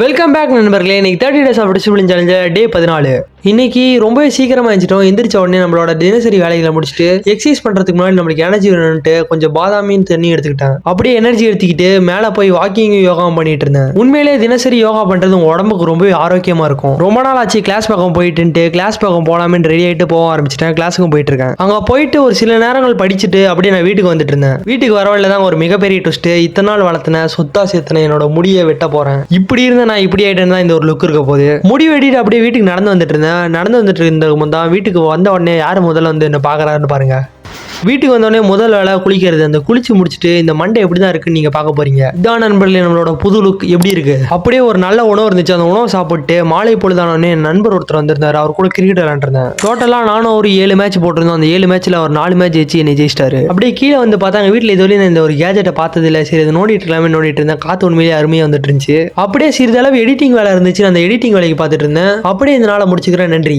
Welcome back நண்பர்களே. இன்னைக்கு 30 days of discipline challenge day 14. இன்னைக்கு ரொம்பவே சீக்கிரமா எழுந்திட்டோம். எந்திரிச்ச உடனே நம்மளோட தினசரி வேலைகளை முடிச்சுட்டு எக்ஸசைஸ் பண்றதுக்கு முன்னாடி நம்மளுக்கு எனர்ஜி வேணும்ட்டு கொஞ்சம் பாதாமின்னு தண்ணி எடுத்துக்கிட்டேன். அப்படியே எனர்ஜி எடுத்துக்கிட்டு மேல போய் வாக்கிங் யோகா பண்ணிட்டு இருந்தேன். உண்மையிலே தினசரி யோகா பண்றது உடம்புக்கு ரொம்பவே ஆரோக்கியமா இருக்கும். ரொம்ப நாள் ஆச்சு கிளாஸ் பக்கம் போயிட்டு கிளாஸ் பக்கம் போலாமேன்னு ரெடி ஆயிட்டு போக ஆரம்பிச்சிட்டேன். கிளாஸுக்கும் போயிட்டு இருக்கேன். அங்க போயிட்டு ஒரு சில நேரங்கள் படிச்சுட்டு அப்படியே நான் வீட்டுக்கு வந்துட்டு இருந்தேன். வீட்டுக்கு வரவில்லை தான் ஒரு மிகப்பெரிய ட்விஸ்ட். இத்தனை நாள் வளர்த்தின சொத்தா சேர்த்தன என்னோட முடியை வெட்ட போறேன். இப்படி இருந்த நான் இப்படி ஆயிட்டேன்னு தான் இந்த ஒரு லுக் இருக்க போது. முடி வெட்டிட்டு அப்படியே வீட்டுக்கு நடந்து வந்துட்டு இருந்தேன். வீட்டுக்கு வந்த உடனே யாரு முதல்ல வந்து என்ன பாக்குறாருன்னு பாருங்க. வீட்டுக்கு வந்தோடனே முதல் வேலை குளிக்கிறது. அந்த குளிச்சு முடிச்சுட்டு இந்த மண்டை எப்படிதான் இருக்குன்னு நீங்க பார்க்க போறீங்க. இதான் நண்பர்களே நம்மளோட புது லுக் எப்படி இருக்கு. அப்படியே ஒரு நல்ல உணவு இருந்துச்சு. அந்த உணவு சாப்பிட்டு மாலை பொழுதானே என் நண்பர் ஒருத்தர் வந்திருந்தாரு. அவர் கூட கிரிக்கெட் விளையாண்டுருந்தேன். டோட்டலா நானும் ஒரு 7 மேட்ச் போட்டிருந்தோம். அந்த 7 மேட்ச்ல ஒரு 4 மேட்ச் வச்சு என்னை ஜெயிச்சிட்டாரு. அப்படியே கீழே வந்து பார்த்தா எங்க வீட்டுல இதுவரையும் இந்த ஒரு கேஜெட்டை பார்த்தது இல்லை. சரி இது நோண்டிட்டு இருந்தேன். காத்து உண்மையிலே அருமையா வந்துட்டு இருந்துச்சு. அப்படியே சிறிதளவு எடிட்டிங் வேலை இருந்துச்சு. அந்த எடிட்டிங் வேலைக்கு பார்த்துட்டு இருந்தேன். அப்படியே இந்த நாளை முடிச்சுக்கிறேன். நன்றி.